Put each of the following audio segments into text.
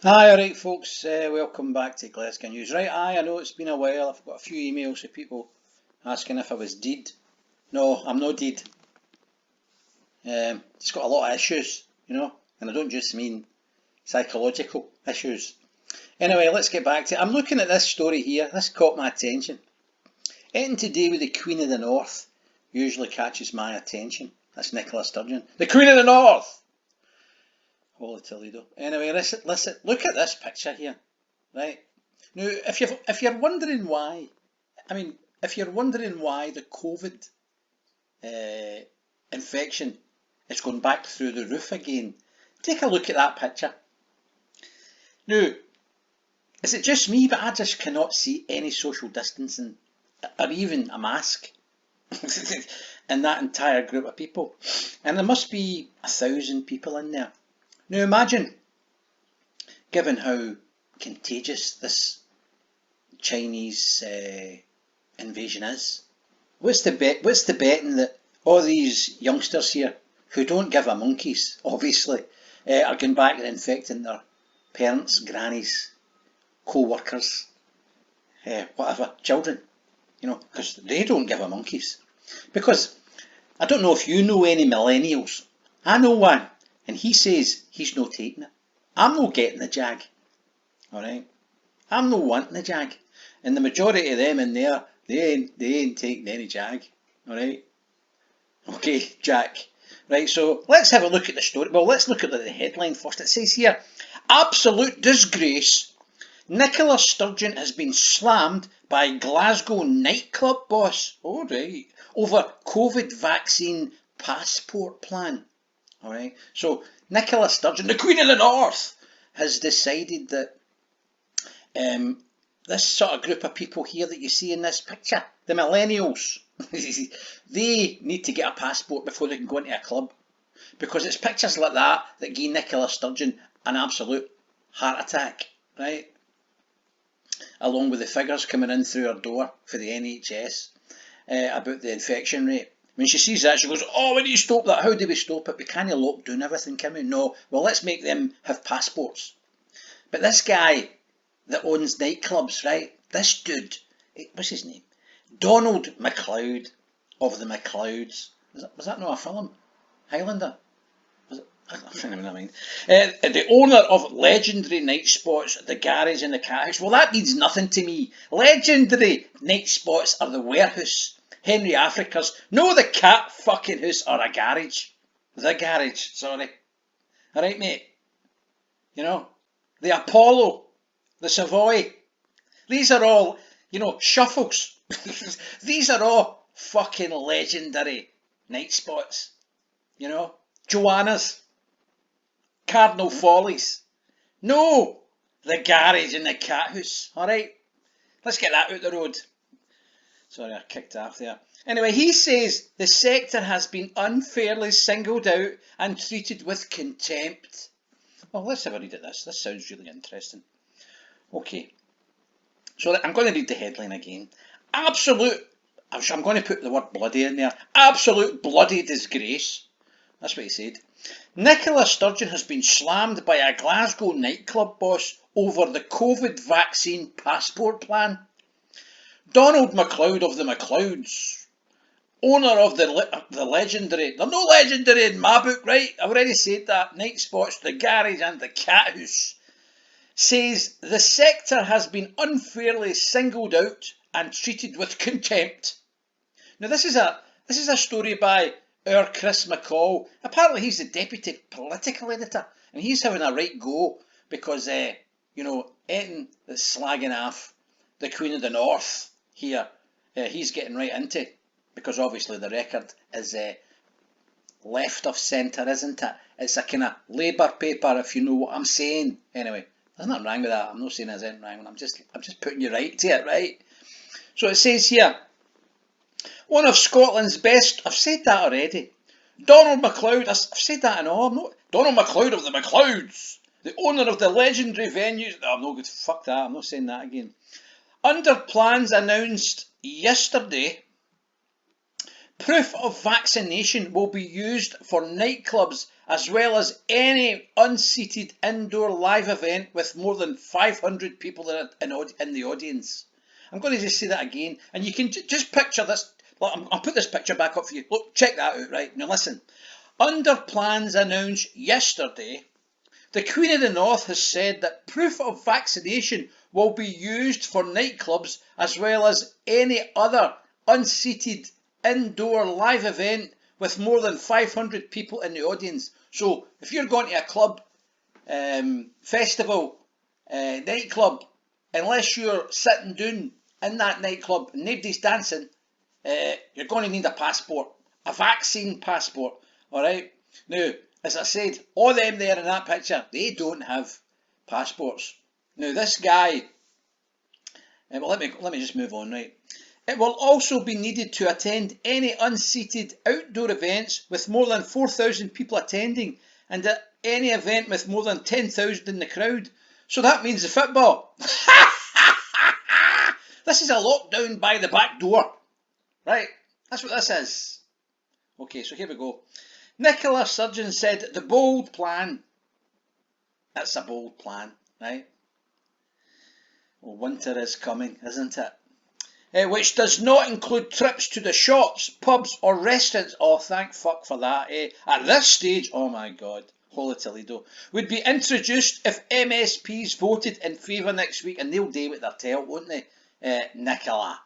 Hi, alright folks, welcome back to Glasgow News. Right, I know it's been a while. I've got a few emails from people asking if I was dead. No, I'm not dead. It's got a lot of issues, and I don't just mean psychological issues. Anyway, let's get back to it. I'm looking at this story here. This caught my attention. Anything to do with the Queen of the North usually catches my attention. That's Nicola Sturgeon. The Queen of the North! Holy Toledo. Anyway, listen, look at this picture here. Right. Now, if you're wondering why, if you're wondering why the COVID infection is going back through the roof again, take a look at that picture. Now, is it just me, but I just cannot see any social distancing or even a mask in that entire group of people, and there must be 1,000 people in there. Now, imagine, given how contagious this Chinese invasion is. What's the betting that all these youngsters here who don't give a monkeys, obviously, are going back and infecting their parents, grannies, co-workers, whatever, children, because they don't give a monkeys. Because I don't know if you know any millennials. I know one, and he says he's no taking it. I'm no getting the jag, alright? I'm no wanting the jag. And the majority of them in there, they ain't taking any jag. Alright? Okay, Jack. Right, so let's have a look at the story. Well, let's look at the headline first. It says here, absolute disgrace. Nicola Sturgeon has been slammed by Glasgow nightclub boss. Alright. Over COVID vaccine passport plan. Alright. So Nicola Sturgeon, the Queen of the North, has decided that this sort of group of people here that you see in this picture, the millennials, they need to get a passport before they can go into a club. Because it's pictures like that that give Nicola Sturgeon an absolute heart attack, right? Along with the figures coming in through her door for the NHS about the infection rate. When she sees that, she goes, oh, we need to stop that. How do we stop it? We can't lock down everything, can we? No. Well, let's make them have passports. But this guy that owns nightclubs, right? This dude, what's his name? Donald MacLeod of the MacLeods. Was that not a film? Highlander? I don't even know. The owner of legendary night spots, the Garage and The Cathouse. Well, that means nothing to me. Legendary night spots are the warehouse, Henry Africa's, no the cat fucking house or a garage. The garage, sorry. Alright, mate. The Apollo, the Savoy. These are all, shuffles. These are all fucking legendary night spots. Joanna's, Cardinal Follies. No, the Garage and The Cathouse. Alright, let's get that out the road. Sorry, I kicked off there. Anyway, he says the sector has been unfairly singled out and treated with contempt. Well, let's have a read at this. This sounds really interesting. Okay, so I'm going to read the headline again. Absolute, I'm going to put the word bloody in there. Absolute bloody disgrace. That's what he said. Nicola Sturgeon has been slammed by a Glasgow nightclub boss over the COVID vaccine passport plan. Donald MacLeod of the MacLeods, owner of the legendary, they're no legendary in my book, right? I've already said that. Night Spots, the Garage and The Cathouse, says the sector has been unfairly singled out and treated with contempt. Now this is a story by our CHRIS McCALL. Apparently he's the deputy political editor, and he's having a right go because anything that's slagging off the Queen of the North here, he's getting right into, because obviously the record is left of centre, isn't it? It's a kind of Labour paper, if you know what I'm saying. Anyway, there's nothing wrong with that. I'm not saying there's anything wrong. I'm just putting you right to it, right? So it says here, one of Scotland's best, I've said that already. Donald MacLeod, I've said that and all. I'm not Donald MacLeod of the MacLeods, the owner of the legendary venues. No, I'm not good. Fuck that. I'm not saying that again. Under plans announced yesterday Proof of vaccination will be used for nightclubs as well as any unseated indoor live event with more than 500 people in the audience. I'm going to just say that again, and you can just picture this. I'll put this picture back up for you. Look, check that out, right? Now listen. Under plans announced yesterday, the Queen of the North has said that proof of vaccination will be used for nightclubs as well as any other unseated indoor live event with more than 500 people in the audience. So if you're going to a club, festival, nightclub, unless you're sitting down in that nightclub and nobody's dancing, you're going to need a passport, a vaccine passport. All right. Now, as I said, all them there in that picture, they don't have passports. Now, this guy, well, let me just move on, right? It will also be needed to attend any unseated outdoor events with more than 4,000 people attending and at any event with more than 10,000 in the crowd. So that means the football. This is a lockdown by the back door, right? That's what this is. Okay, so here we go. Nicola Sturgeon said the bold plan. That's a bold plan, right? Well, winter is coming, isn't it? Which does not include trips to the shops, pubs or restaurants. Oh, thank fuck for that. At this stage, oh my God, Holy Toledo, would be introduced if MSPs voted in favour next week, and they'll do what they're told, won't they, Nicola?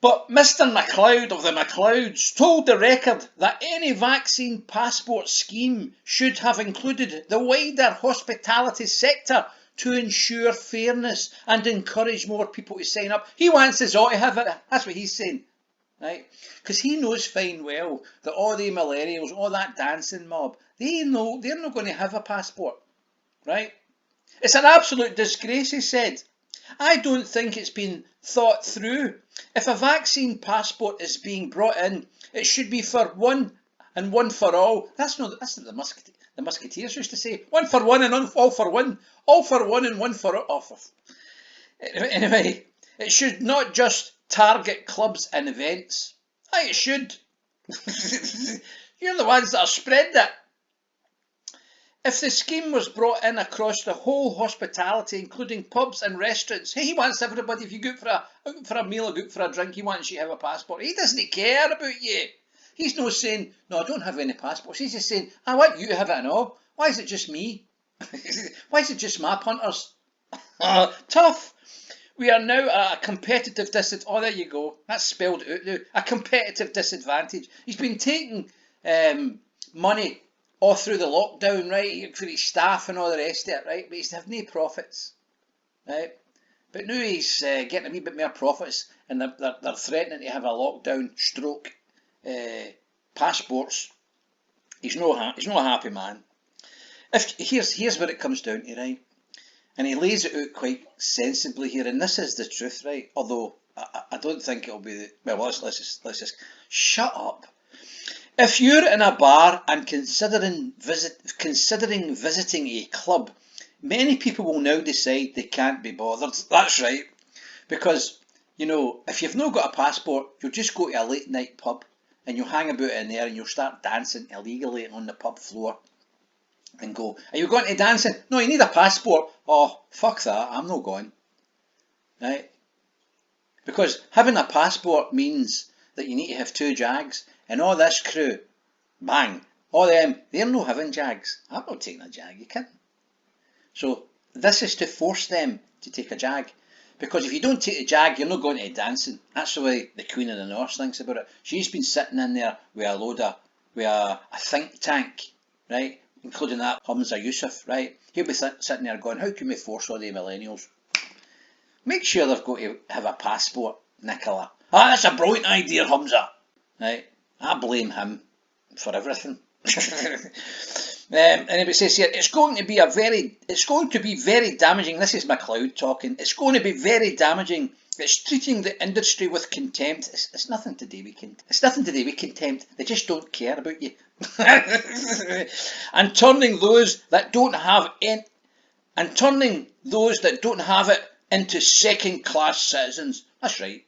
But Mr MacLeod of the MacLeods told the Record that any vaccine passport scheme should have included the wider hospitality sector to ensure fairness and encourage more people to sign up. He wants us all to have it. That's what he's saying, right? Because he knows fine well that all the millennials, all that dancing mob, they know they're not going to have a passport, right? It's an absolute disgrace, he said. I don't think it's been thought through. If a vaccine passport is being brought in, it should be for one and one for all. That's what the Musketeers used to say. One for one and all for one. All for one and one for all. Anyway, it should not just target clubs and events. Aye, it should. You're the ones that are spreading it. If the scheme was brought in across the whole hospitality, including pubs and restaurants, he wants everybody, if you go out for a meal or go out for a drink, he wants you to have a passport. He doesn't care about you. He's not saying, no, I don't have any passports. He's just saying, I want you to have it and all. Why is it just me? Why is it just my punters? Tough. We are now at a competitive disadvantage. Oh, there you go. That's spelled out now. A competitive disadvantage. He's been taking money all through the lockdown, right, for his staff and all the rest of it, right, but he's having no profits, right, but now he's getting a wee bit more profits, and they're threatening to have a lockdown stroke passports. He's no a happy man. Here's what it comes down to, right, and he lays it out quite sensibly here, and this is the truth, right, although I don't think it'll be, let's just shut up. If you're in a bar and considering visiting a club, many people will now decide they can't be bothered. That's right. Because, you know, if you've not got a passport, you'll just go to a late night pub and you'll hang about in there and you'll start dancing illegally on the pub floor and go, are you going to dancing? No, you need a passport. Oh, fuck that, I'm not going. Right? Because having a passport means that you need to have 2 jags. And all this crew, bang, all them, they're not having jags. I'm not taking a jag, you can't. So this is to force them to take a jag. Because if you don't take a jag, you're not going to dancing. That's the way the Queen of the North thinks about it. She's been sitting in there with a think tank, right? Including that Hamza Yusuf, right? He'll be sitting there going, how can we force all the millennials? Make sure they've got to have a passport, Nicola. Ah, that's a brilliant idea, Hamza. Right? I blame him for everything. And it says here, it's going to be very damaging. This is MacLeod talking. It's going to be very damaging. It's treating the industry with contempt. It's nothing to do with contempt. It's nothing to do with contempt. They just don't care about you. And turning those that don't have it into second-class citizens. That's right.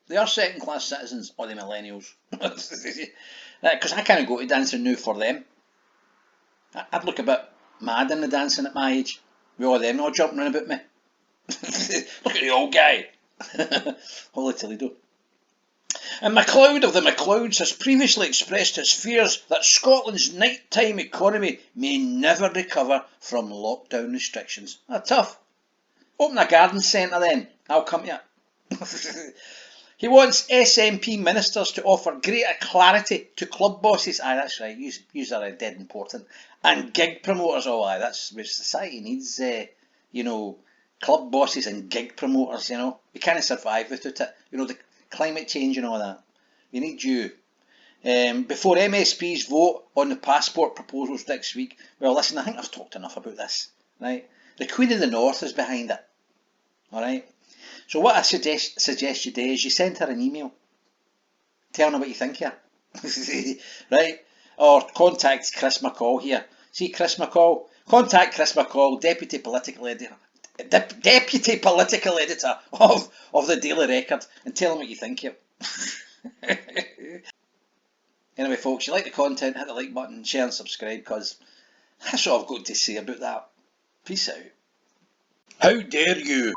They are second class citizens, or the millennials. Because I can't go to dancing now for them. I'd look a bit mad in the dancing at my age, with all them not jumping around about me. Look at the old guy. Holy Toledo. And MacLeod of the MacLeods has previously expressed his fears that Scotland's nighttime economy may never recover from lockdown restrictions. Tough. Open a garden centre then, I'll come to it. He wants SNP ministers to offer greater clarity to club bosses. Aye, that's right, yous are dead important. And gig promoters, oh aye, that's where society needs, club bosses and gig promoters, We can't survive without it. The climate change and all that. We need you. Before MSPs vote on the passport proposals next week, well listen, I think I've talked enough about this, right? The Queen of the North is behind it, alright? So what I suggest you do is you send her an email, tell her what you think here, right? Or contact Chris McCall here. See Chris McCall? Contact Chris McCall, Deputy Political Editor of the Daily Record, and tell him what you think here. Anyway folks, you like the content, hit the like button, share and subscribe, because that's all I've got to say about that. Peace out. How dare you!